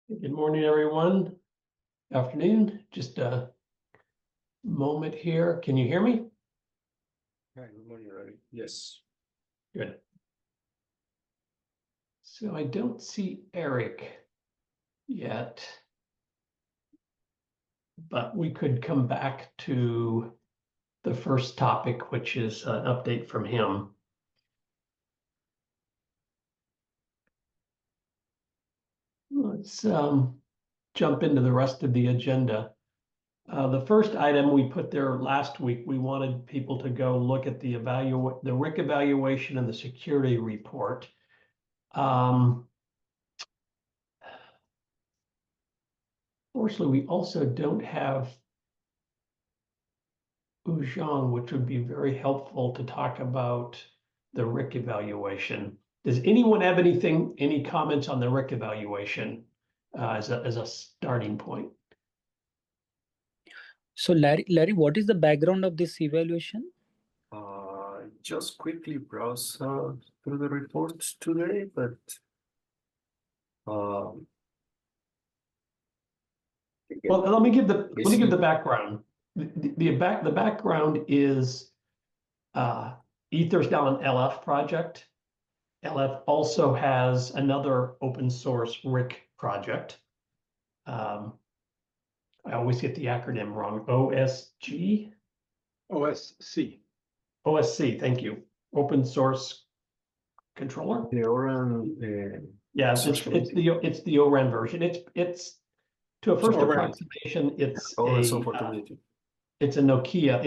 Good morning, everyone. Afternoon. Just a moment here. Can you hear me? Hi, good morning, Ravi. Yes. Good. So I don't see Eric yet, but we could come back to the first topic, which is an update from him. Let's jump into the rest of the agenda. The first item we put there last week, we wanted people to go look at the RIC evaluation and the security report. Fortunately, we also don't have Ujang, which would be very helpful to talk about the RIC evaluation. Does anyone have any comments on the RIC evaluation as a starting point? So Larry, what is the background of this evaluation? Just quickly browse through the report today, but well, let me give the background. The background is Aether's down an LF project. LF also has another open source RIC project. I always get the acronym wrong. OSG? OSC. OSC, thank you. Open source controller. the ORAN. Yeah, it's the ORAN version. It's to a first approximation. It's ORAN a software community. It's a Nokia.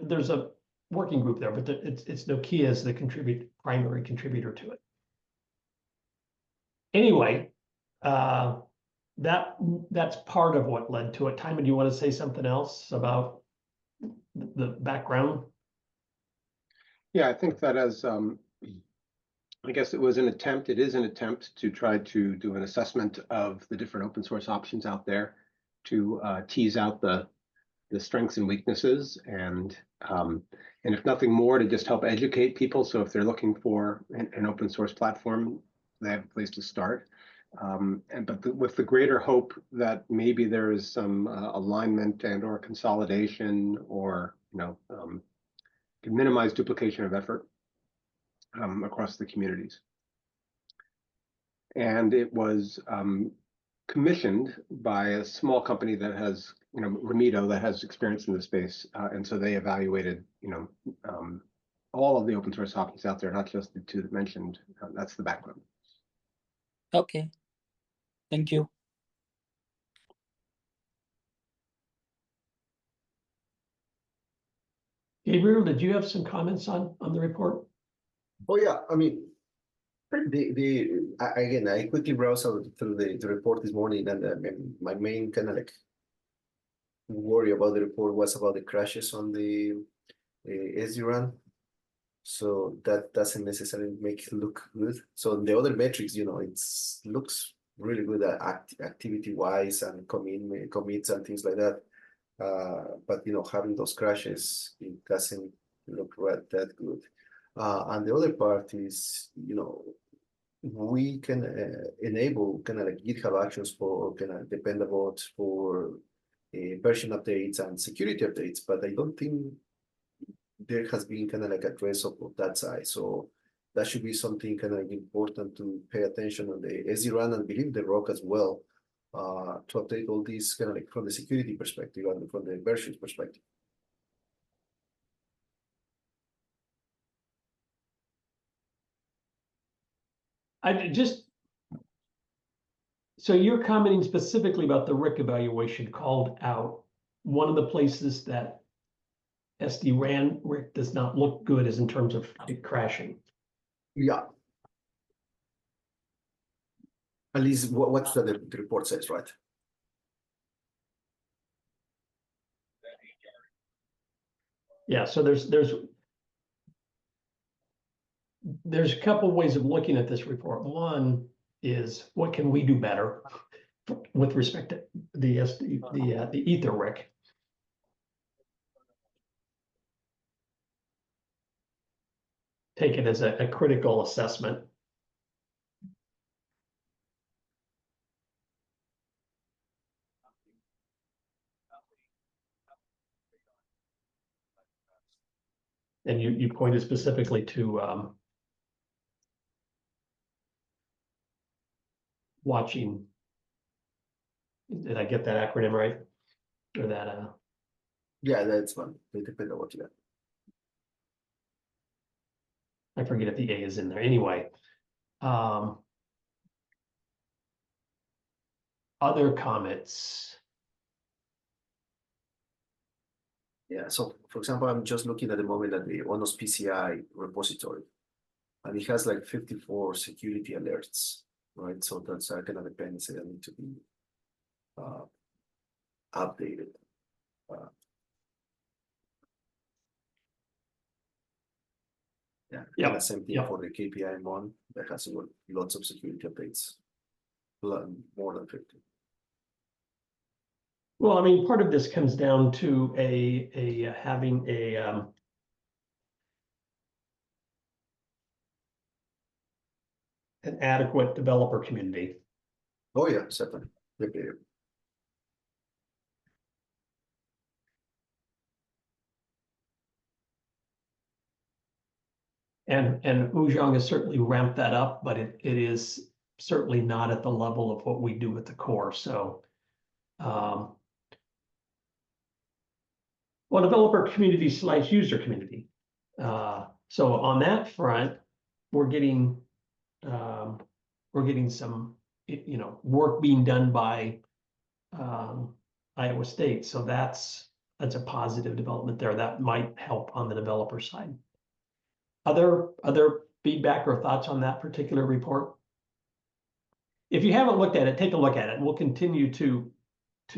There's a working group there, but it's Nokia is the primary contributor to it. Anyway, that's part of what led to it. Timon, do you want to say something else about the background? Yeah, I think that as I guess it is an attempt to try to do an assessment of the different open source options out there to tease out the strengths and weaknesses, and if nothing more, to just help educate people. So if they're looking for an open source platform, they have a place to start. With the greater hope that maybe there is some alignment and or consolidation, or can minimize duplication of effort across the communities. And it was commissioned by a small company that has, Remito, that has experience in the space, and so they evaluated, all of the open source options out there, not just the two that mentioned. That's the background. Okay, thank you. Gabriel, did you have some comments on the report? Oh yeah, I mean, again, I quickly browsed through the report this morning, and my main kind of like worry about the report was about the crashes on the SD-RAN. So that doesn't necessarily make it look good. So the other metrics, it looks really good activity-wise and commits and things like that. But having those crashes, it doesn't look that good. And the other part is, we can enable kind of like GitHub Actions for kind of dependables for version updates and security updates, but I don't think there has been kind of like a trace of that side. So that should be something kind of important to pay attention on the SD-RAN and believe the ROC as well, to update all these kind of like from the security perspective and from the versions perspective. So you're commenting specifically about the RIC evaluation called out. One of the places that SD-RAN RIC does not look good is in terms of it crashing. Yeah. At least what the report says, right? Yeah, so there's a couple ways of looking at this report. One is, what can we do better with respect to the Aether RIC? Take it as a critical assessment. And you pointed specifically to watching. Did I get that acronym right? Or that Yeah, that's one. It depends on what you got. I forget if the A is in there. Anyway. Other comments? Yeah, so for example, I'm just looking at the moment at the ONOS PCI repository, and it has like 54 security alerts, right? So that's kind of dependency that need to be updated. Yeah, Yep, and the same thing yep. for the KPI one that has lots of security updates, more than 50. Well, I mean, part of this comes down to having an adequate developer community. Oh yeah, certainly. Yep, yep, yep. And Wuzhong has certainly ramped that up, but it is certainly not at the level of what we do at the core. So, well, developer community / user community. So on that front, we're getting some, work being done by Iowa State. So that's a positive development there. That might help on the developer side. Other feedback or thoughts on that particular report? If you haven't looked at it, take a look at it. We'll continue to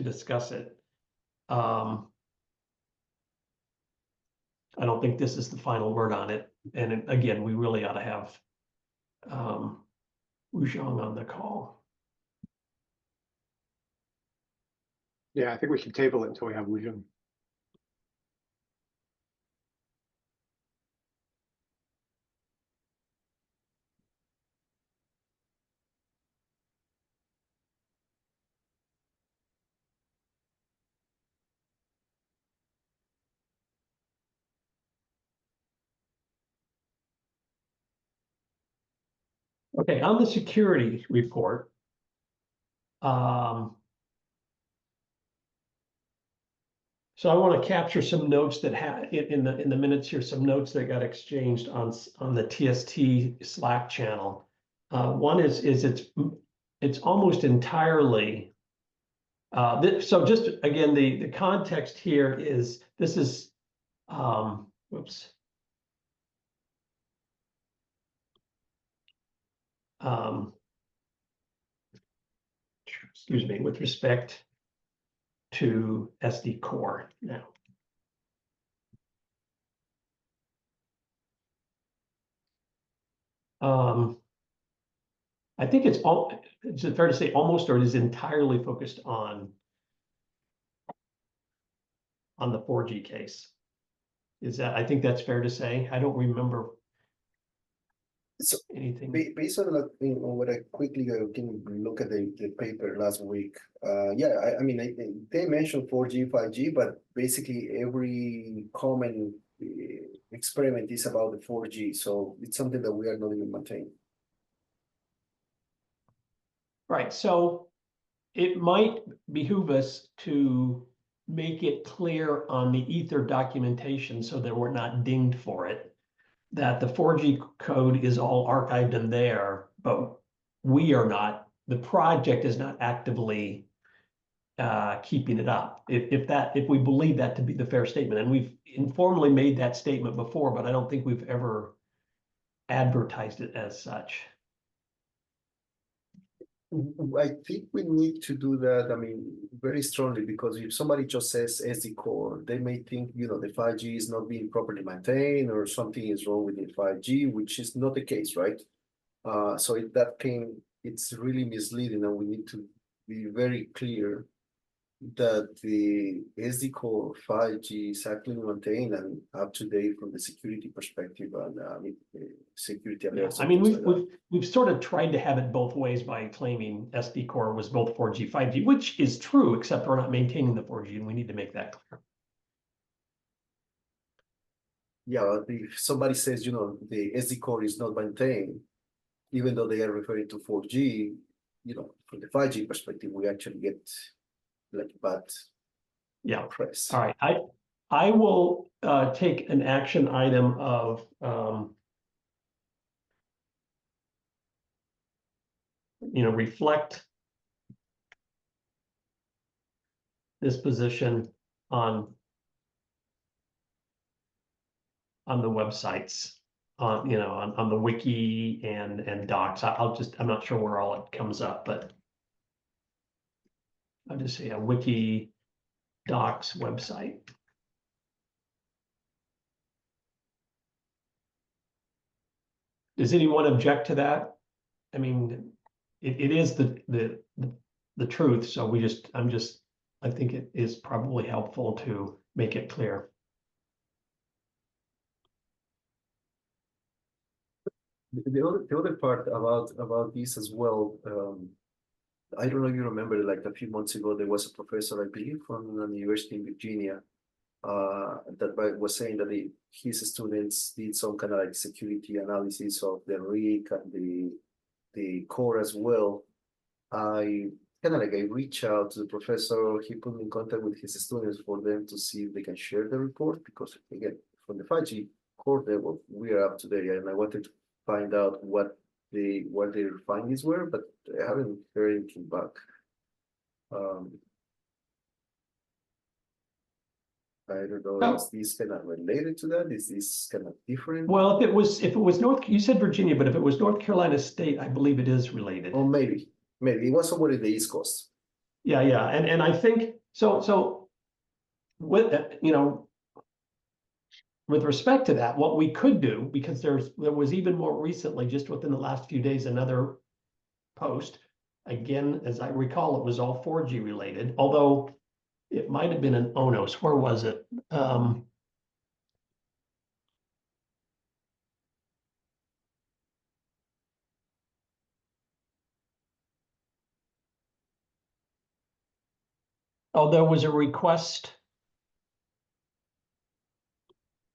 discuss it. I don't think this is the final word on it. And again, we really ought to have Wuzhong on the call. Yeah, I think we should table it until we have Wujun. Okay, on the security report, so I want to capture some notes that had in the minutes here, some notes that got exchanged on the TST Slack channel. One is it's almost entirely. So just again, the context here is this is whoops. Excuse me, with respect to SD core now. I think it's fair to say almost, or it is entirely focused on the 4G case. I think that's fair to say. I don't remember So anything. based on what I quickly can look at the paper last week. Yeah, I mean, they mentioned 4G, 5G, but basically every common experiment is about the 4G. So it's something that we are not even maintaining. Right. So it might behoove us to make it clear on the Aether documentation so that we're not dinged for it, that the 4G code is all archived in there, but we are not, the project is not actively keeping it up. If we believe that to be the fair statement, and we've informally made that statement before, but I don't think we've ever advertised it as such. I think we need to do that, I mean, very strongly, because if somebody just says SD core, they may think, the 5G is not being properly maintained or something is wrong with the 5G, which is not the case, right? So it's really misleading, and we need to be very clear that the SD core 5G is actually maintained and up to date from the security perspective and security alerts. I mean, we've sort of tried to have it both ways by claiming SD core was both 4G, 5G, which is true, except we're not maintaining the 4G, and we need to make that clear. yeah, if somebody says, you know, the SD core is not maintained, even though they are referring to 4G, you know, from the 5G perspective, we actually get like bad Yeah, press. all right, I will take an action item of reflect this position on the websites, on the wiki and docs. I'm not sure where all it comes up, but I'll just say a wiki docs website. Does anyone object to that? I mean, it is the truth, so I think it is probably helpful to make it clear. The other part about this as well, I don't know if you remember, like a few months ago, there was a professor, I believe, from the University in Virginia, that was saying that his students did some kind of like security analysis of the rig and the core as well. I reached out to the professor. He put me in contact with his students for them to see if they can share the report, because again, from the 5G core level, we are up to date, and I wanted to find out what their findings were, but I haven't heard anything back. I don't know, Oh. is this kind of related to that? Is this kind of different? Well, if it was you said Virginia, but if it was North Carolina State, I believe it is related. Or maybe it was somewhere in the East Coast. Yeah, and I think so with with respect to that, what we could do, because there was even more recently, just within the last few days, another post. Again, as I recall, it was all 4G related, although it might have been an ONOS. Where was it? Oh, there was a request.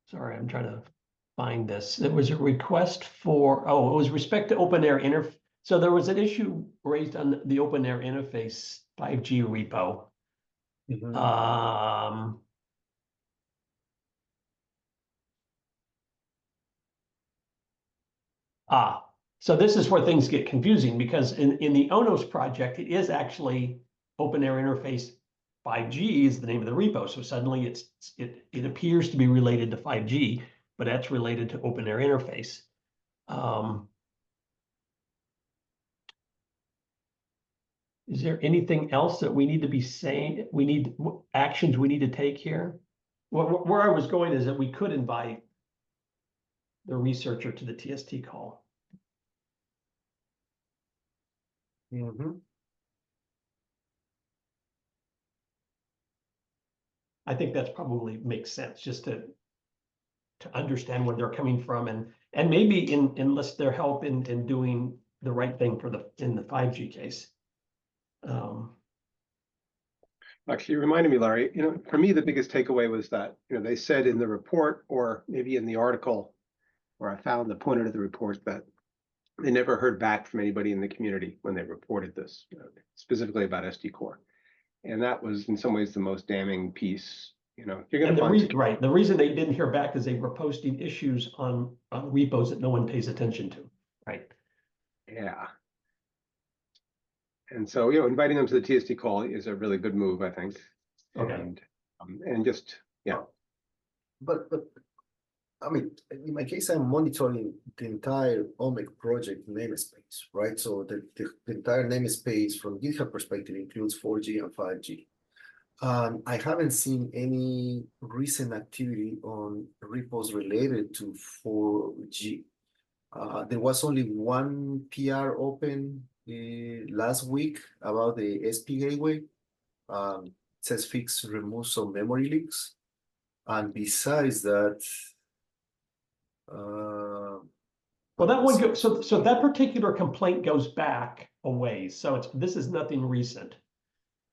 Sorry, I'm trying to find this. There was a request for, it was respect to open air interface. So there was an issue raised on the open air interface 5G repo. So this is where things get confusing, because in the ONOS project, it is actually open air interface 5G is the name of the repo. So suddenly it appears to be related to 5G, but that's related to open air interface. Is there anything else that we need to be saying? Actions we need to take here? Where I was going is that we could invite the researcher to the TST call. I think that's probably makes sense, just to understand where they're coming from, and maybe enlist their help in doing the right thing in the 5G case. Actually, you reminded me, Larry, for me, the biggest takeaway was that, they said in the report, or maybe in the article where I found the pointer to the report, that they never heard back from anybody in the community when they reported this, specifically about SD core. And that was in some ways the most damning piece. You're going to find right. The reason they didn't hear back is they were posting issues on repos that no one pays attention to. Right. Yeah. And so, inviting them to the TST call is a really good move, I think. Okay. And just, yeah. But I mean, in my case, I'm monitoring the entire OMIC project namespace, right? So the entire namespace from GitHub perspective includes 4G and 5G. I haven't seen any recent activity on repos related to 4G. There was only one PR open last week about the SP gateway. It says fix remove some memory leaks. And besides that, well, that one so that particular complaint goes back a ways. So this is nothing recent.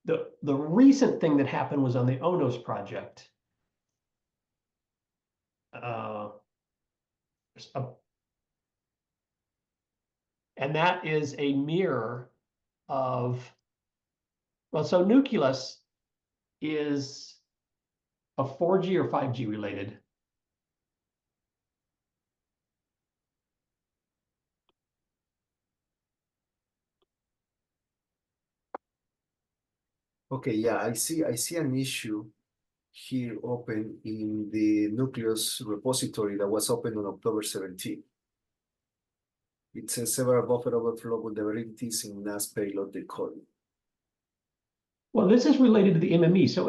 The recent thing that happened was on the ONOS project. there's and that is a mirror of, well, so Nucleus is a 4G or 5G related. Okay, yeah, I see an issue here open in the Nucleus repository that was open on October 17. It says several buffer overflow vulnerabilities in NAS payload decoding. Well, this is related to the MME, so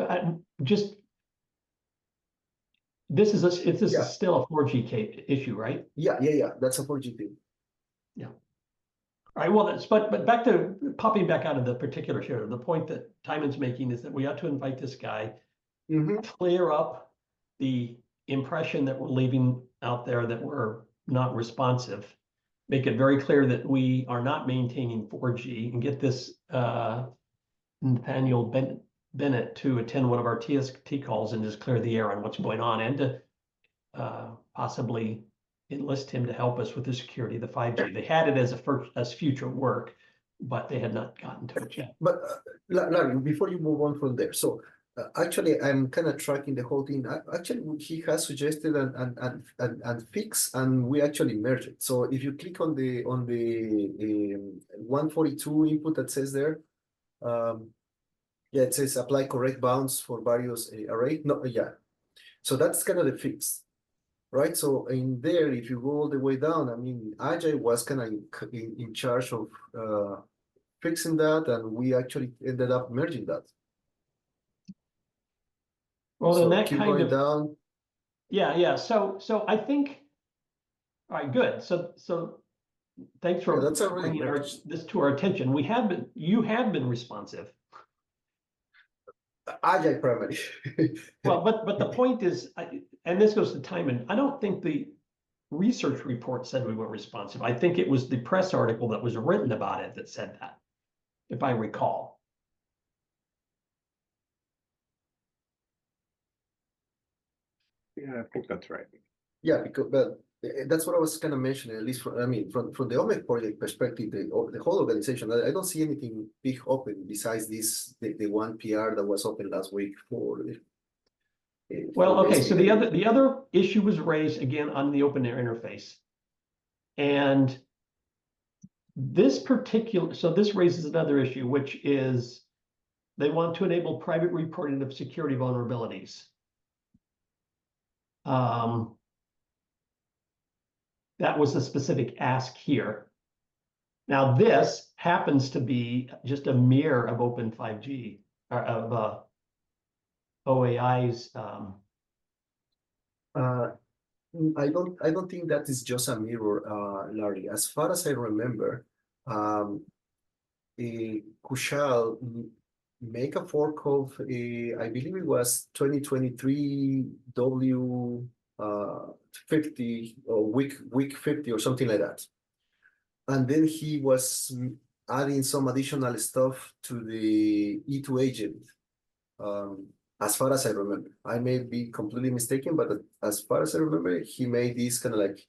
this is Yeah. still a 4G issue, right? Yeah, that's a 4G thing. All right, well, but back to popping back out of the particular share, the point that Timon's making is that we ought to invite this guy, clear up the impression that we're leaving out there that we're not responsive, make it very clear that we are not maintaining 4G, and get this Nathaniel Bennett to attend one of our TST calls and just clear the air on what's going on, and to possibly enlist him to help us with the security of the 5G. They had it as future work, but they had not gotten to it yet. But Larry, before you move on from there, so actually, I'm kind of tracking the whole thing. Actually, he has suggested and fix, and we actually merge it. So if you click on the 142 input that says there, yeah, it says apply correct bounds for various array. No, yeah. So that's kind of the fix. Right, so in there, if you go all the way down, I mean, Ajay was kind of in charge of fixing that, and we actually ended up merging that. Well, So then that keep kind going of down. yeah. So I think, all right, good. So thanks for that's already bringing merged. this to our attention. You have been responsive. Ajay primarily. Well, but the point is, and this goes to Timon, I don't think the research report said we were responsive. I think it was the press article that was written about it that said that, if I recall. Yeah, I think that's right. Yeah, because but that's what I was kind of mentioning. At least from the OMEC project perspective, the whole organization, I don't see anything big open besides this the one PR that was open last week for. Well, okay, so the other issue was raised again on the open air interface. And this raises another issue, which is they want to enable private reporting of security vulnerabilities. That was a specific ask here. Now, this happens to be just a mirror of Open 5G, or of OAI's. I don't think that is just a mirror, Larry. As far as I remember, Kushal make a fork of I believe it was 2023 W 50 or week 50 or something like that. And then he was adding some additional stuff to the E2 agent. As far as I remember, I may be completely mistaken, but as far as I remember, he made this kind of like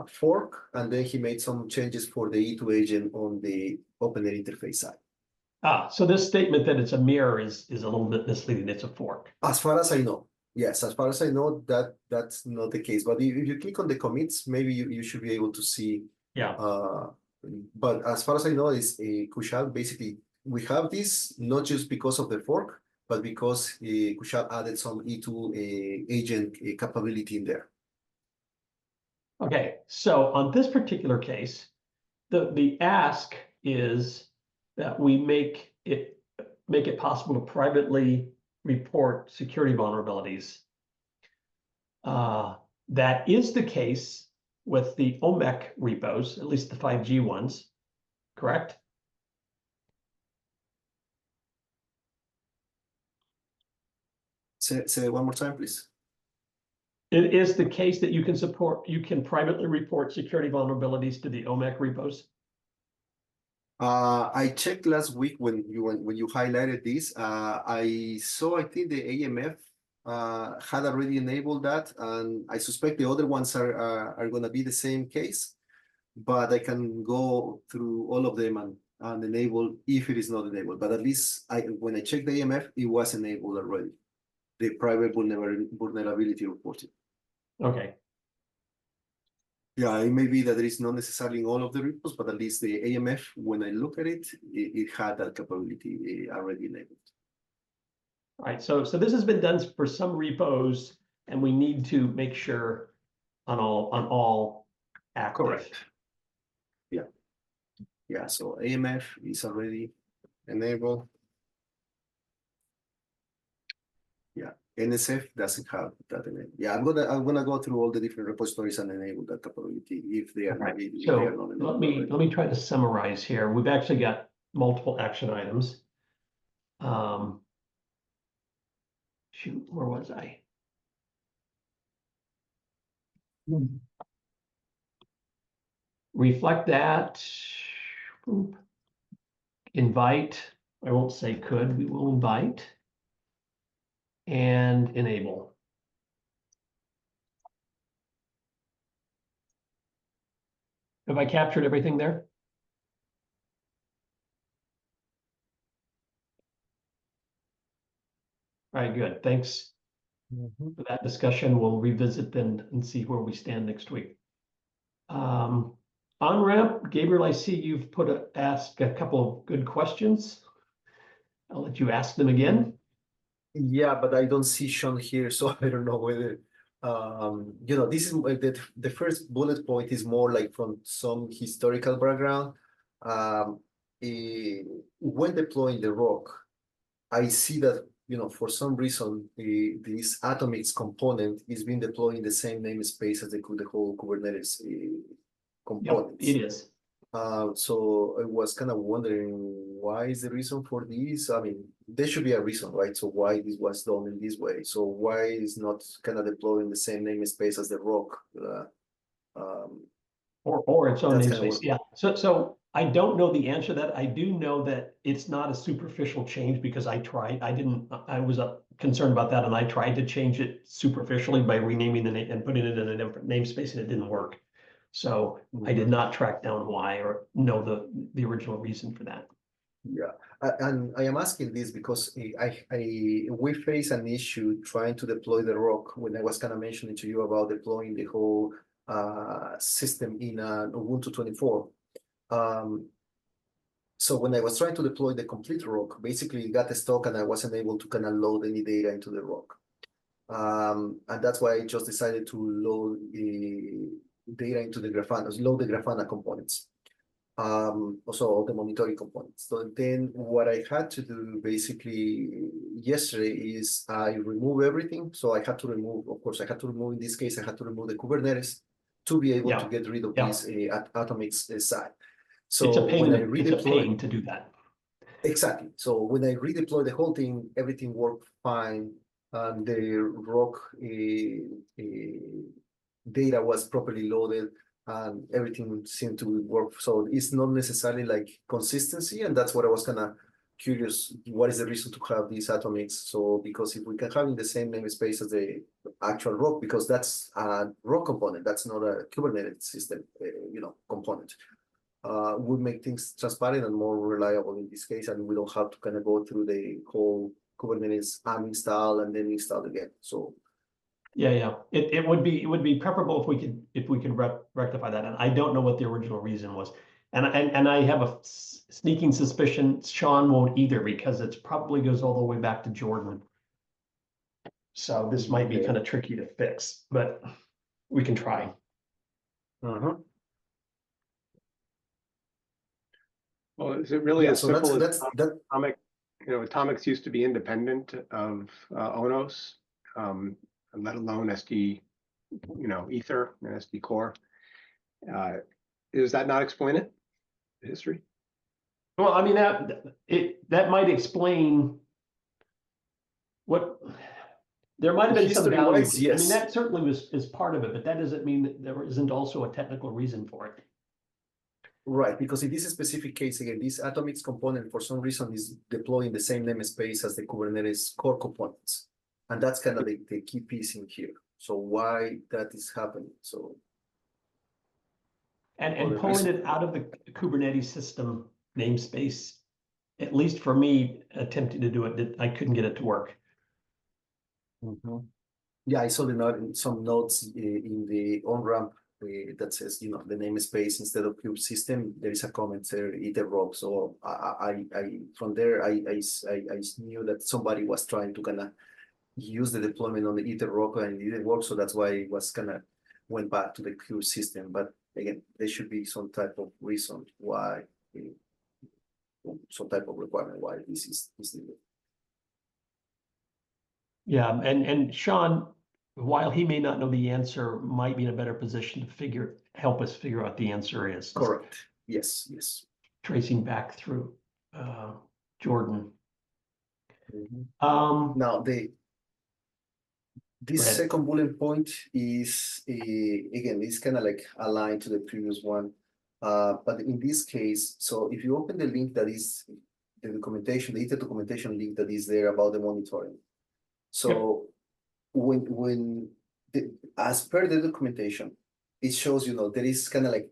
fork, and then he made some changes for the E2 agent on the OpenAir interface side. So this statement that it's a mirror is a little bit misleading. It's a fork. As far as I know, yes. As far as I know, that's not the case. But if you click on the commits, maybe you should be able to see. Yeah. But as far as I know, is Kushal basically we have this not just because of the fork, but because Kushal added some E2 agent capability in there. Okay, so on this particular case, the ask is that we make it possible to privately report security vulnerabilities. That is the case with the OMEC repos, at least the 5G ones, correct? Say one more time, please. It is the case that you can privately report security vulnerabilities to the OMEC repos. I checked last week when you highlighted this. I saw I think the AMF had already enabled that, and I suspect the other ones are going to be the same case, but I can go through all of them and enable if it is not enabled. But at least when I checked the AMF, it was enabled already, the private vulnerability reporting. Okay, Yeah, it may be that there is not necessarily in all of the repos, but at least the AMF, when I look at it, it had that capability already enabled. all right, so this has been done for some repos, and we need to make sure on all active. Correct. Yeah, so AMF is already enabled. Yeah, NSF doesn't have that enabled. Yeah, I'm gonna go through all the different repositories and enable that capability if they are not. Okay, If they so are not enabled already. let me try to summarize here. We've actually got multiple action items. Shoot, where was I? Reflect that. Boop. Invite. I won't say could, we will invite. And enable. Have I captured everything there? All right, good. Thanks for that discussion. We'll revisit then and see where we stand next week. On-ramp, Gabriel, I see you've asked a couple of good questions. I'll let you ask them again. Yeah, but I don't see Sean here, so I don't know whether this is the first bullet point is more like from some historical background. When deploying the ROC, I see that for some reason this Atomics component is being deployed in the same namespace as the whole Kubernetes components. Yep, it is. So I was kind of wondering why is the reason for this? I mean, there should be a reason, right? So why this was done in this way? So why is not kind of deploying the same namespace as the ROC? Or its own That's kind of namespace, yeah. So I don't know the answer to that. I do know that it's not a superficial change because I tried. I was concerned about that, and I tried to change it superficially by renaming the name and putting it in a different namespace, and it didn't work. So I did not track down why or know the original reason for that. Yeah, and I am asking this because we face an issue trying to deploy the ROC when I was kind of mentioning to you about deploying the whole system in Ubuntu 24. So when I was trying to deploy the complete ROC, basically it got stuck and I wasn't able to kind of load any data into the ROC. And that's why I just decided to load the data into the Grafana, load the Grafana components. Also all the monitoring components. So then what I had to do basically yesterday is I remove everything. So I had to remove, of course, in this case, I had to remove the Kubernetes to be able to get rid of this Atomics side. So it's a pain. when I It's a pain to do that. Exactly. So when I redeploy the whole thing, everything worked fine. And the ROC data was properly loaded and everything seemed to work. So it's not necessarily like consistency. And that's what I was kind of curious. What is the reason to have these Atomics? So because if we can have in the same namespace as the actual ROC, because that's a ROC component, that's not a Kubernetes system, component. Would make things transparent and more reliable in this case, and we don't have to kind of go through the whole Kubernetes uninstall and then install again. So yeah, it would be preferable if we could rectify that, and I don't know what the original reason was, and I have a sneaking suspicion Sean won't either because it probably goes all the way back to Jordan. So this might be kind of tricky to fix, but we can try. Well, is it really as so simple that's as Atomics used to be independent of ONOS, let alone SD, Aether and SD Core. Does that not explain it? The history? Well, I mean that might explain what there might have been some value. History-wise, yes. I mean that certainly is part of it, but that doesn't mean that there isn't also a technical reason for it. Right, because in this specific case, again, this Atomics component for some reason is deploying the same namespace as the Kubernetes core components. And that's kind of the key piece in here. So why that is happening? So And the pulling reason- it out of the Kubernetes system namespace, at least for me, attempting to do it, I couldn't get it to work. Yeah, I saw the note, some notes in the on-ramp that says, the namespace instead of cube system, there is a comment there, Ether rock. So I from there, I knew that somebody was trying to kind of use the deployment on the Ether rock and it didn't work. So that's why it was kind of went back to the cube system. But again, there should be some type of reason why, some type of requirement why this is needed. Yeah, and Sean, while he may not know the answer, might be in a better position to help us figure out the answer is. Correct. Yes. Tracing back through Jordan. Now this Go ahead. second bullet point is again, it's kind of like aligned to the previous one. But in this case, so if you open the link that is the documentation, the Ether documentation link that is there about the monitoring. So as per the documentation, it shows, there is kind of like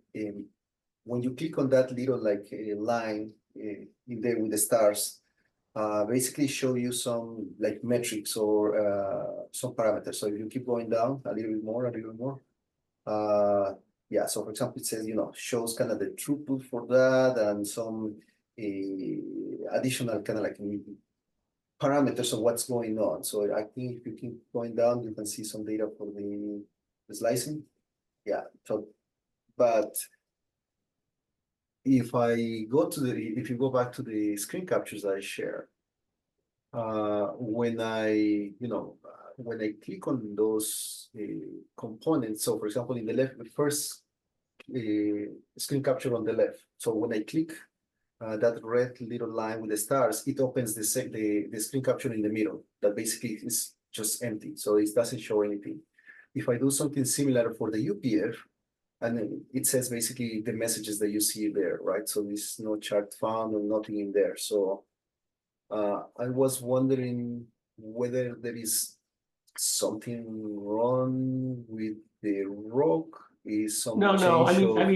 when you click on that little like line in there with the stars, basically show you some like metrics or some parameters. So if you keep going down a little bit more, yeah. So for example, it says, shows kind of the throughput for that and some additional kind of like parameters of what's going on. So I think if you keep going down, you can see some data for the slicing. Yeah. So, but if you go back to the screen captures that I share, when I click on those components, so for example, in the left, the first screen capture on the left. So when I click that red little line with the stars, it opens the screen capture in the middle. That basically is just empty, so it doesn't show anything. If I do something similar for the UPF, and then it says basically the messages that you see there, right? So there's no chart found or nothing in there. So I was wondering whether there is something wrong with the rock. Is some No. change I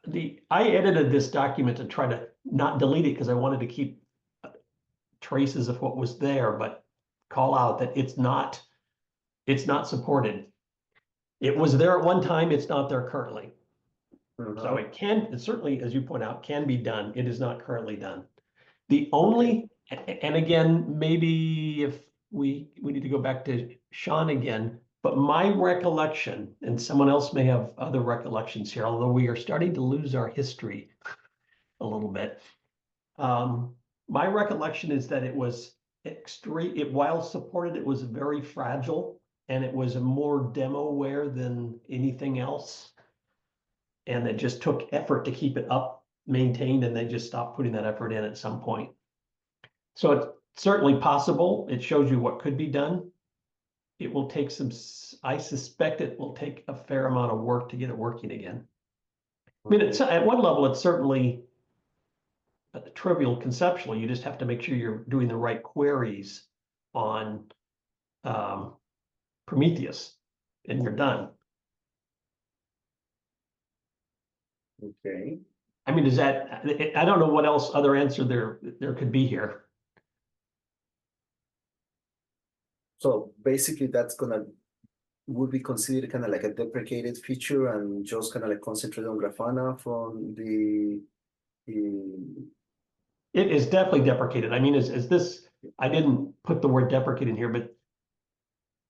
mean, I edited this document to try to not delete it because I wanted to keep traces of what was there, but call out that it's not supported. It was there at one time, it's not there currently. So it certainly, as you point out, can be done. It is not currently done. The only, and again, maybe if we need to go back to Sean again, but my recollection, and someone else may have other recollections here, although we are starting to lose our history a little bit. My recollection is that it was while supported, it was very fragile and it was more demoware than anything else. And it just took effort to keep it up, maintained, and they just stopped putting that effort in at some point. So it's certainly possible. It shows you what could be done. It will take I suspect it will take a fair amount of work to get it working again. I mean, at one level, it's certainly trivial conceptually. You just have to make sure you're doing the right queries on Prometheus, and you're done. Okay. I mean, I don't know what else other answer there could be here. So basically that's would be considered kind of like a deprecated feature and just kind of like concentrate on Grafana from the It is definitely deprecated. I mean, is this, I didn't put the word deprecate in here, but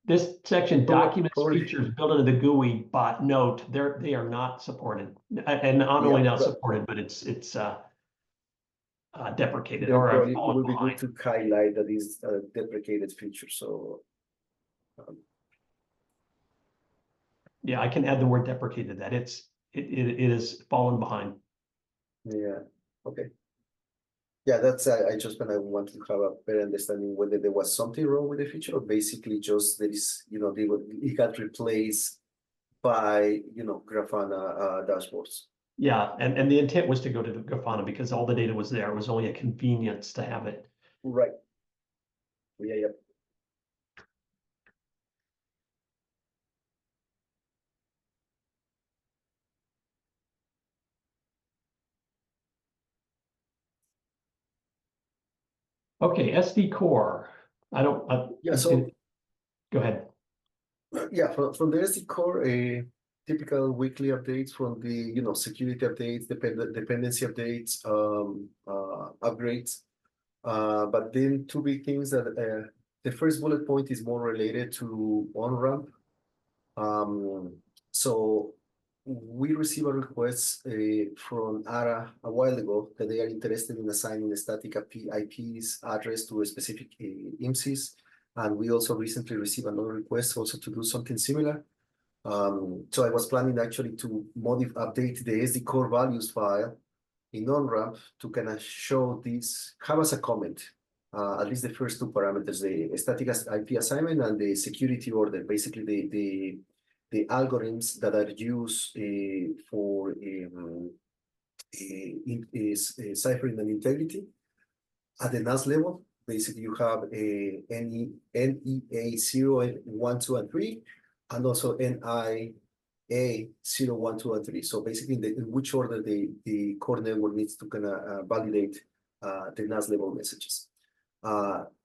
this section documents features built into the GUI, but note they are not supported, and not only not supported, but it's deprecated or it would be good to highlight that is a deprecated feature. So yeah, I can add the word deprecated to that. It is fallen behind. yeah, okay. Yeah, that's I just kind of want to have a better understanding whether there was something wrong with the feature or basically just there is, it got replaced by, Grafana dashboards. Yeah, and the intent was to go to the Grafana because all the data was there. It was only a convenience to have it. Right. Yeah, Okay, SD core. I don't, Yeah, so go ahead. yeah, from the SD core, typical weekly updates from the security updates, dependency updates, upgrades. But then two big things that the first bullet point is more related to on-ramp. So we received a request from ARA a while ago that they are interested in assigning a static IP's address to a specific IMSIs. And we also recently received another request also to do something similar. So I was planning actually to update the SD core values file in on-ramp to kind of show this, have as a comment, at least the first two parameters, the static IP assignment and the security order, basically the algorithms that are used for ciphering and integrity. At the NAS level, basically you have a NEA 0, 1, 2, and 3, and also NIA 0, 1, 2, and 3. So basically in which order the core network needs to kind of validate the NAS level messages.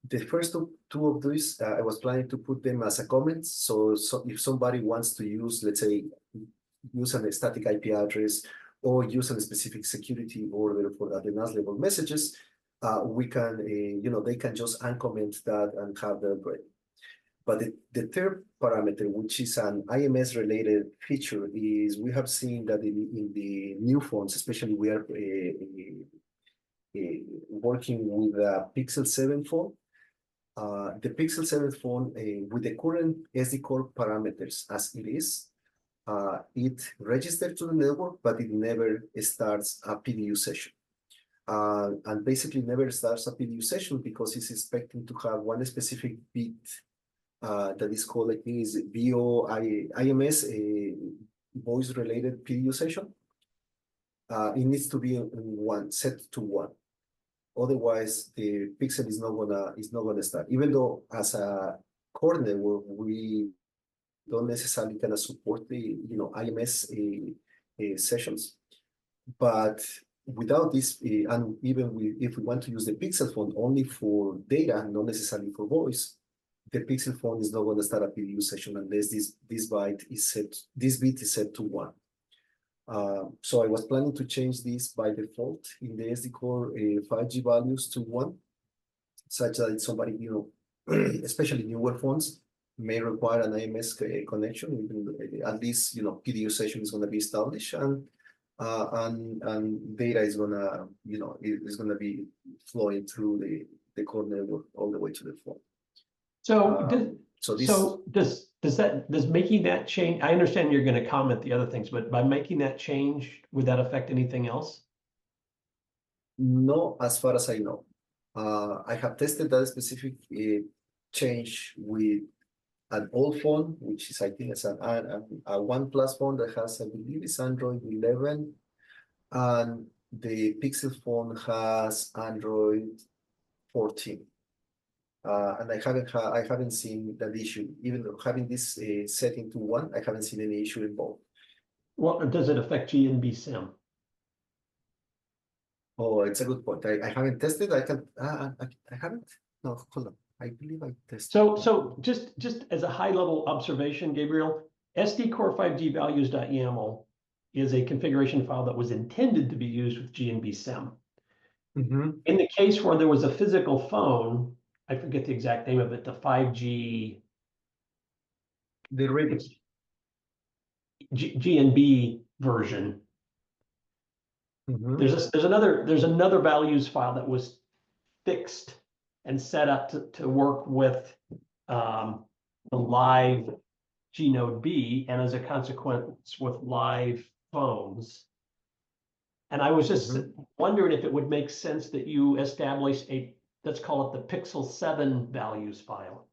The first two of these, I was planning to put them as a comment. So if somebody wants to use, let's say, use a static IP address or use a specific security order for the NAS level messages, we can, they can just uncomment that and have that ready. But the third parameter, which is an IMS related feature, is we have seen that in the new phones, especially we are working with a Pixel 7 phone. The Pixel 7 phone, with the current SD core parameters as it is, it registers to the network, but it never starts a PDU session. And basically never starts a PDU session because it's expecting to have one specific bit that is called IMS, a voice-related PDU session. It needs to be set to 1. Otherwise, the Pixel is not gonna start. Even though as a core network, we don't necessarily kind of support the IMS sessions, but without this, and even if we want to use the Pixel phone only for data, not necessarily for voice, the Pixel phone is not going to start a PDU session unless this bit is set to 1. So I was planning to change this by default in the SD core 5G values to 1, such that somebody, especially newer phones, may require an IMS connection. Even, at least, PDU session is going to be established, and data is gonna, is gonna be flowing through the core network all the way to the phone. So does making that change? I understand you're going to comment the other things, but by making that change, would that affect anything else? No, as far as I know. I have tested that specific change with an old phone, which is, I think it's a OnePlus phone that has, I believe it's Android 11, and the Pixel phone has Android 14. And I haven't seen that issue. Even though having this setting to 1, I haven't seen any issue in both. Well, does it affect GNB SIM? Oh, it's a good point. I haven't tested. I haven't. No, hold on. I believe I tested. So just as a high level observation, Gabriel, SD core 5G values.yaml is a configuration file that was intended to be used with GNB SIM. Mm-hmm. In the case where there was a physical phone, I forget the exact name of it, the 5G. The radio. GNB version. Mm-hmm. There's another values file that was fixed and set up to work with the live G-Node B, and as a consequence with live phones. And I was just wondering if it would make sense that you establish let's call it the Pixel 7 values file.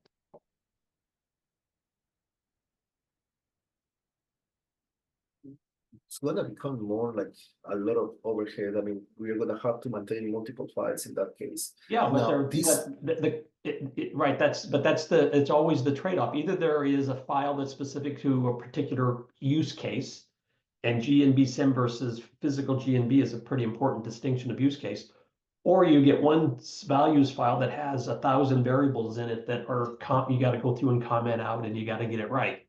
It's gonna become more like a lot of overhead. I mean, we're gonna have to maintain multiple files in that case. Yeah, but it's always the trade-off. Either there is a file that's specific to a particular use case, and GNB SIM versus physical GNB is a pretty important distinction of use case, Or you get one values file that has 1,000 variables in it that are, you gotta go through and comment out and you gotta get it right.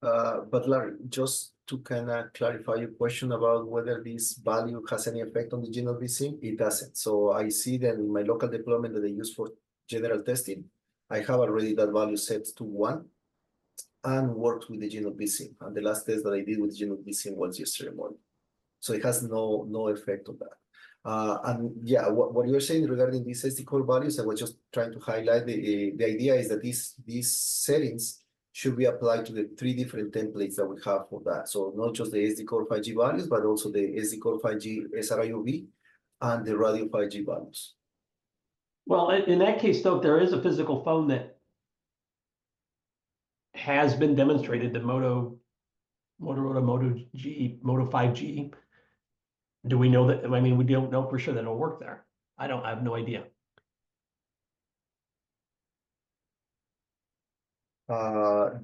But Larry, just to kind of clarify your question about whether this value has any effect on the general vSync, it doesn't. So I see that in my local deployment that I use for general testing, I have already that value set to 1 and worked with the general vSync. And the last test that I did with general vSync was yesterday morning. So it has no effect on that. And yeah, what you're saying regarding these SD core values, I was just trying to highlight the idea is that these settings should be applied to the 3 different templates that we have for that. So not just the SD core 5G values, but also the SD core 5G SRIOV and the radio 5G values. Well, in that case, though, there is a physical phone that has been demonstrated, the Motorola Moto 5G. Do we know that? I mean, we don't know for sure that it'll work there. I have no idea.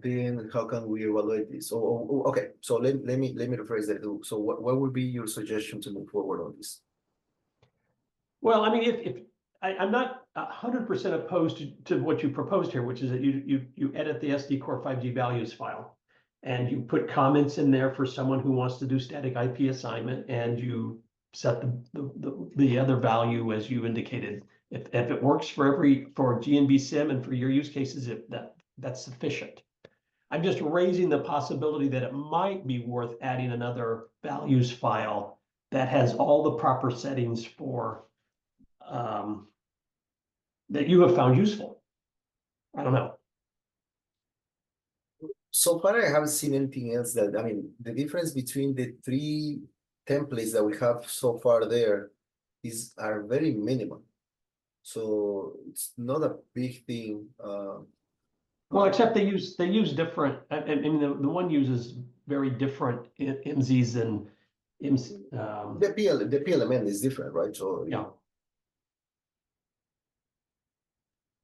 Then how can we evaluate this? Okay, so let me rephrase that. So what would be your suggestion to move forward on this? Well, I mean, if I'm not 100% opposed to what you proposed here, which is that you edit the SD core 5G values file and you put comments in there for someone who wants to do static IP assignment, and you set the other value as you indicated. If it works for GNB SIM and for your use cases, that's sufficient. I'm just raising the possibility that it might be worth adding another values file that has all the proper settings for that you have found useful. I don't know. So far, I haven't seen anything else that, I mean, the difference between the 3 templates that we have so far there are very minimal. So it's not a big thing. Well, except they use different. I mean, the one uses very different IMSIs and IMS. The PLMN is different, right? So Yeah.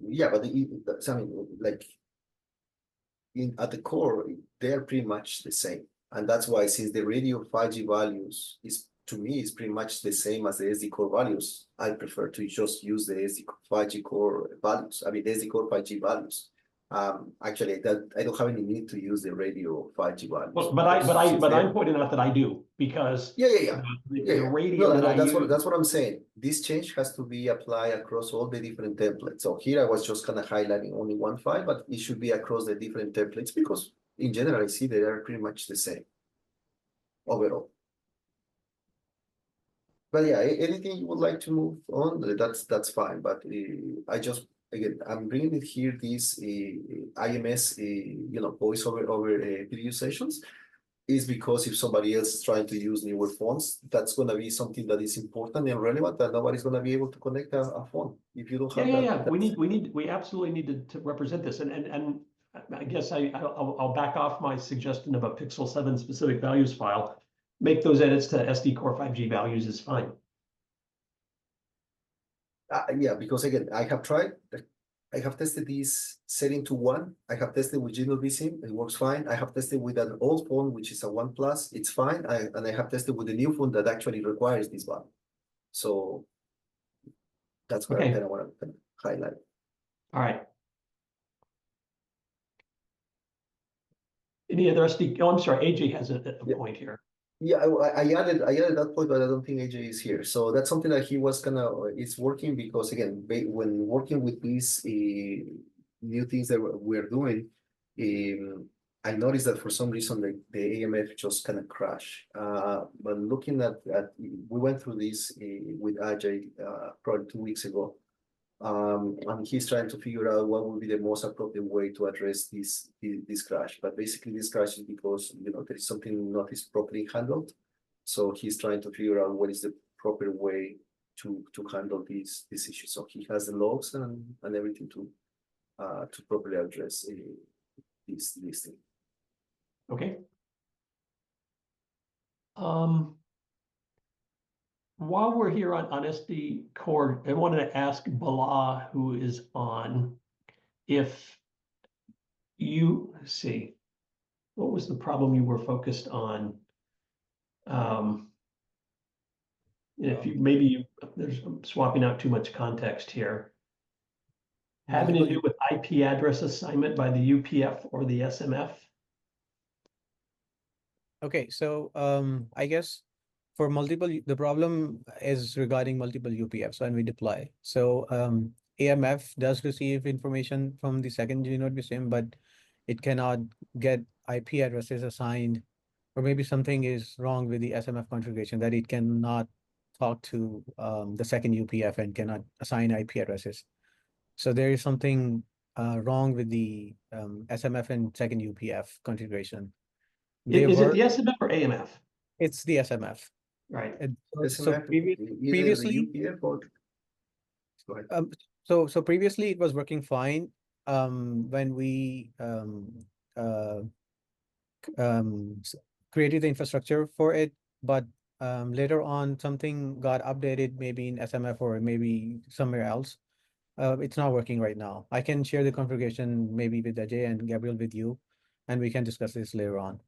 Yeah, but I mean, like at the core, they're pretty much the same, and that's why since the radio 5G values is to me is pretty much the same as the SD core values, I prefer to just use the SD 5G core values. I mean, the SD core 5G values. Actually, I don't have any need to use the radio 5G values. But I'm pointing out that I do, because the radio that's what I'm saying. This change has to be applied across all the different templates. So here I was just kind of highlighting only one file, but it should be across the different templates because in general I see they are pretty much the same overall. But yeah, anything you would like to move on, that's fine. But again, I'm bringing it here, these IMS, voice over video sessions, is because if somebody else is trying to use newer phones, that's going to be something that is important and relevant, and nobody's going to be able to connect a phone if you don't have that. Yeah. We absolutely need to represent this, and I guess I'll back off my suggestion of a Pixel 7 specific values file. Make those edits to SD core 5G values is fine. Yeah, because again, I have tested this setting to 1. I have tested with general vSync, it works fine. I have tested with an old phone, which is a 1 Plus, it's fine. And I have tested with a new phone that actually requires this value. So that's what I kind of want to highlight. All right. Any other SD? Oh, I'm sorry, AJ has a point here. Yeah, I added that point, but I don't think AJ is here. So that's something that he was it's working because again, when working with these new things that we're doing, I noticed that for some reason the AMF just kind of crashed. But looking at we went through this with AJ probably 2 weeks ago. And he's trying to figure out what would be the most appropriate way to address this crash. But basically, this crash is because there is something not is properly handled. So he's trying to figure out what is the proper way to handle this issue. So he has the logs and everything to properly address this thing. Okay. While we're here on SD core, I wanted to ask Bala, who is on, if let's see, what was the problem you were focused on? If you, maybe you, there's I'm swapping out too much context here. Having to Multiple do with IP address assignment by the UPF or the SMF? Okay, so I guess for the problem is regarding multiple UPFs when we deploy. So AMF does receive information from the second GNode VSIM, but it cannot get IP addresses assigned, or maybe something is wrong with the SMF configuration that it cannot talk to the second UPF and cannot assign IP addresses. So there is something wrong with the SMF and second UPF configuration. Is it the SMF or AMF? It's the SMF. Right. And so SMF, either the previously, UPF or. Go ahead. so previously it was working fine. When we created the infrastructure for it, but later on something got updated, maybe in SMF or maybe somewhere else. It's not working right now. I can share the configuration maybe with Ajay and Gabriel with you, and we can discuss this later on.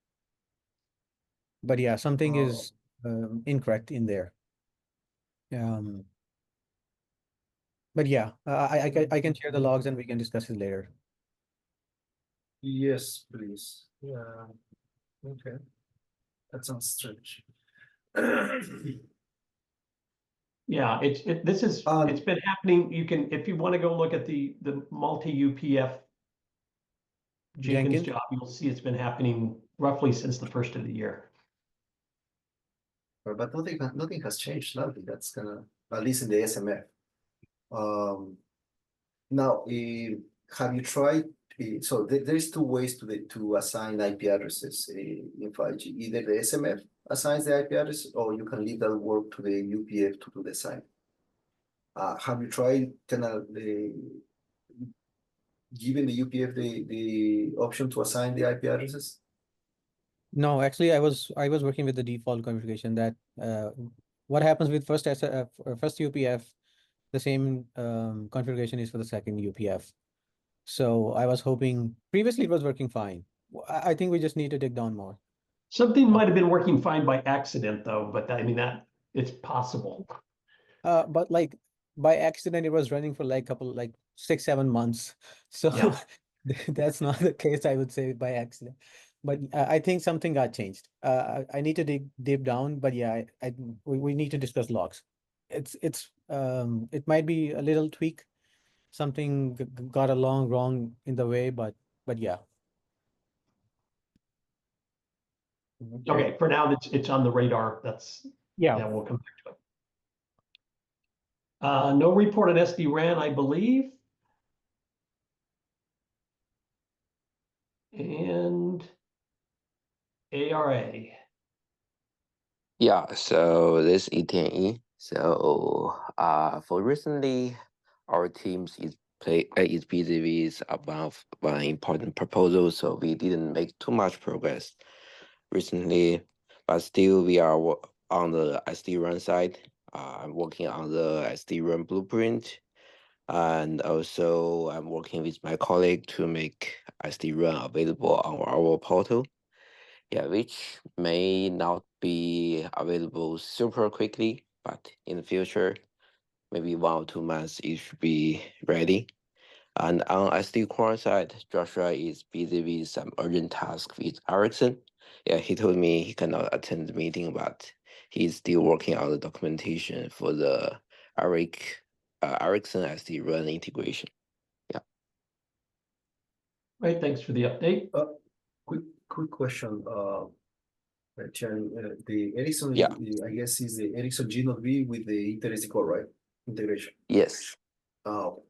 But yeah, something is incorrect in there. But yeah, I can share the logs and we can discuss it later. Yes, please. Yeah. Okay. That sounds strange. Yeah, it's been happening. You can, if you want to go look at the multi-UPF Jenkins Jenkins? job, you'll see it's been happening roughly since the first of the year. But nothing has changed lately. That's at least in the SMF. Now, have you tried? So there's two ways to assign IP addresses in 5G. Either the SMF assigns the IP address, or you can leave that work to the UPF to do the assign. Have you tried giving the UPF the option to assign the IP addresses? No, actually, I was working with the default configuration that what happens with first UPF, the same configuration is for the second UPF. So I was hoping previously it was working fine. I think we just need to dig down more. Something might have been working fine by accident though, but I mean that it's possible. But like by accident, it was running for like 6, 7 months. So Yeah. that's not the case, I would say, by accident. But I think something got changed. I need to dig deep down, but yeah, we need to discuss logs. It might be a little tweak. Something got along wrong in the way, but yeah. Okay, for now it's on the radar. Yeah. Yeah, we'll come back to it. No report on SD-RAN, I believe. And ARA. Yeah, so this ETNE. So for recently, our teams is busy with about one important proposal, so we didn't make too much progress recently, but still we are on the SD-RAN side. I'm working on the SD-RAN blueprint, and also I'm working with my colleague to make SD-RAN available on our portal. Yeah, which may not be available super quickly, but in the future, maybe 1 or 2 months, it should be ready. And on SD core side, Joshua is busy with some urgent task with Ericsson. Yeah, he told me he cannot attend the meeting, but he's still working on the documentation for the Ericsson SD-RAN integration. Yeah. Right, thanks for the update. Quick question. Chen, the Ericsson, Yeah. I guess, is the Ericsson GNode V with the Aether TST core, right? Integration. Yes. Oh.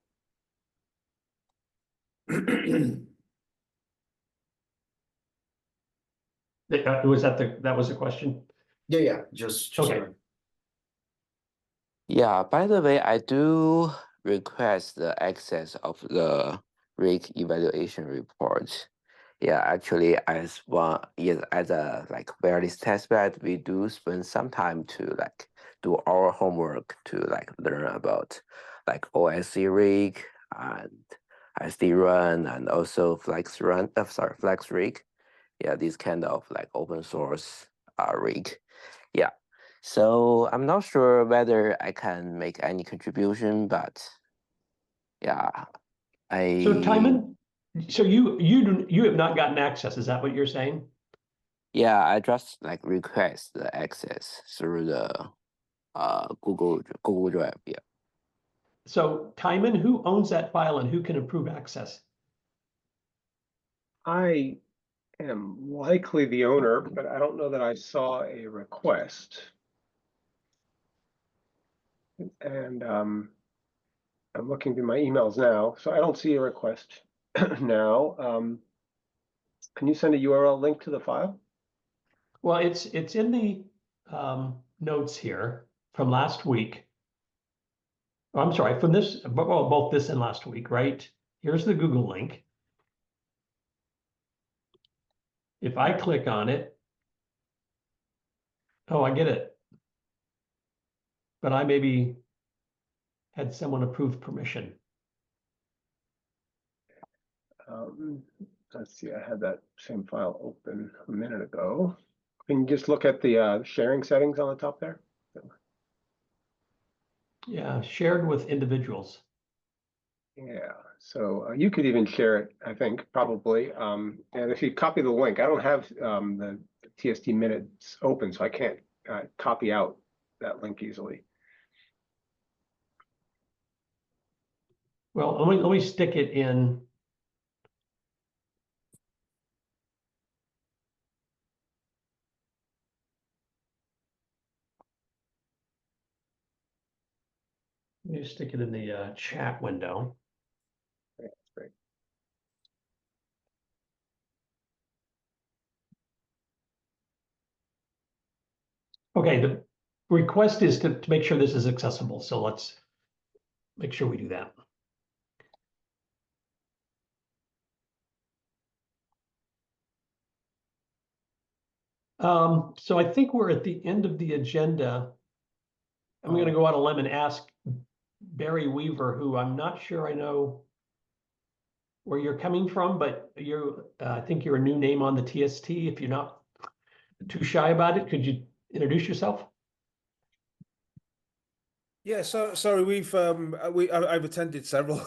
That was the question? Yeah, just Okay. Yeah, by the way, I do request the access of the rig evaluation report. Yeah, actually, as a like wireless test bed, we do spend some time to like do our homework to like learn about like OSC rig and SD-RAN and also Flex rig. Yeah, this kind of like open source rig. Yeah. So I'm not sure whether I can make any contribution, but yeah, So Timon, so you have not gotten access, is that what you're saying? yeah, I just like request the access through the Google Drive. Yeah. So Timon, who owns that file and who can approve access? I am likely the owner, but I don't know that I saw a request. And I'm looking through my emails now, so I don't see a request now. Can you send a URL link to the file? Well, it's in the notes here from last week. Oh, I'm sorry, from this, well, both this and last week, right? Here's the Google link. If I click on it, oh, I get it. But I maybe had someone approve permission. Let's see, I had that same file open a minute ago. Can you just look at the sharing settings on the top there? Yeah, shared with individuals. Yeah, so you could even share it, I think, probably. And if you copy the link, I don't have the TST minutes open, so I can't copy out that link easily. Well, let me stick it in. Let me stick it in the chat window. Yeah, that's great. Okay, the request is to make sure this is accessible. So let's make sure we do that. So I think we're at the end of the agenda. I'm going to go out on a limb and ask Barry Weaver, who I'm not sure I know where you're coming from, but I think you're a new name on the TST. If you're not too shy about it, could you introduce yourself? Yeah, so sorry, I've attended several.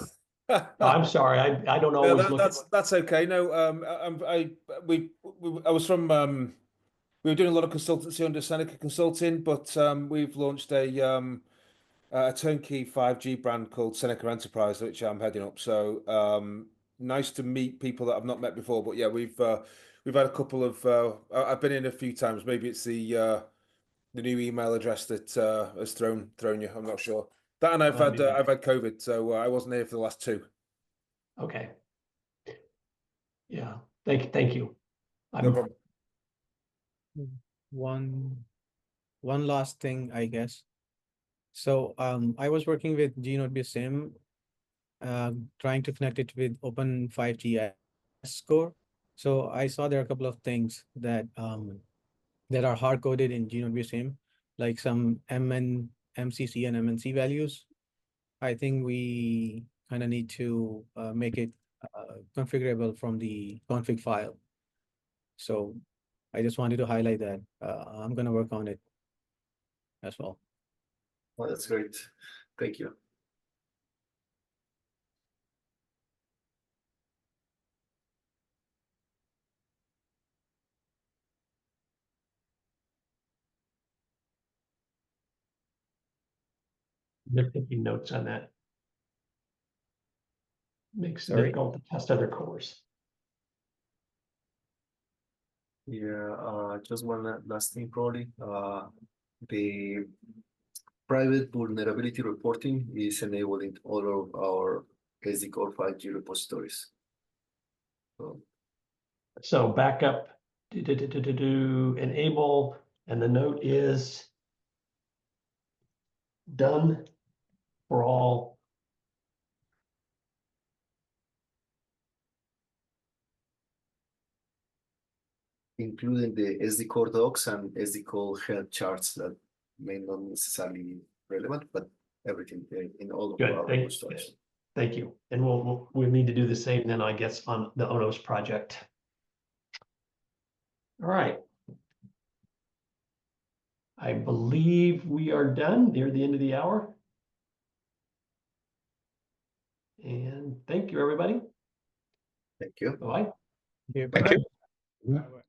Oh, I'm sorry, I don't No, always look. that's okay. No, I was from we were doing a lot of consultancy under Seneca Consulting, but we've launched a turnkey 5G brand called Seneca Enterprise, which I'm heading up. So nice to meet people that I've not met before. But yeah, we've had a couple of I've been in a few times. Maybe it's the new email address that has thrown you. I'm not sure. That and I've had COVID, so I wasn't here for the last two. Okay. Yeah, thank you. No problem. One last thing, I guess. So I was working with GNodeBSIM, trying to connect it with Open 5G score. So I saw there are a couple of things that that are hard coded in GNodeBSIM, like some MCC and MNC values. I think we kind of need to make it configurable from the config file. So I just wanted to highlight that. I'm going to work on it as well. Well, that's great. Thank you. They're taking notes on that. Makes it Sorry? difficult to test other cores. Yeah, just one last thing, probably. The private vulnerability reporting is enabled in all of our SD Core 5G repositories. So backup, enable, and the note is done for all. Including the SD Core docs and SD Core health charts that may not necessarily be relevant, but everything in all of Good, our repositories. thank you. And we'll need to do the same then, I guess, on the ONOS project. All right. I believe we are done near the end of the hour. And thank you, everybody. Thank you. Bye-bye. Okay, Thank you. bye-bye. Bye-bye.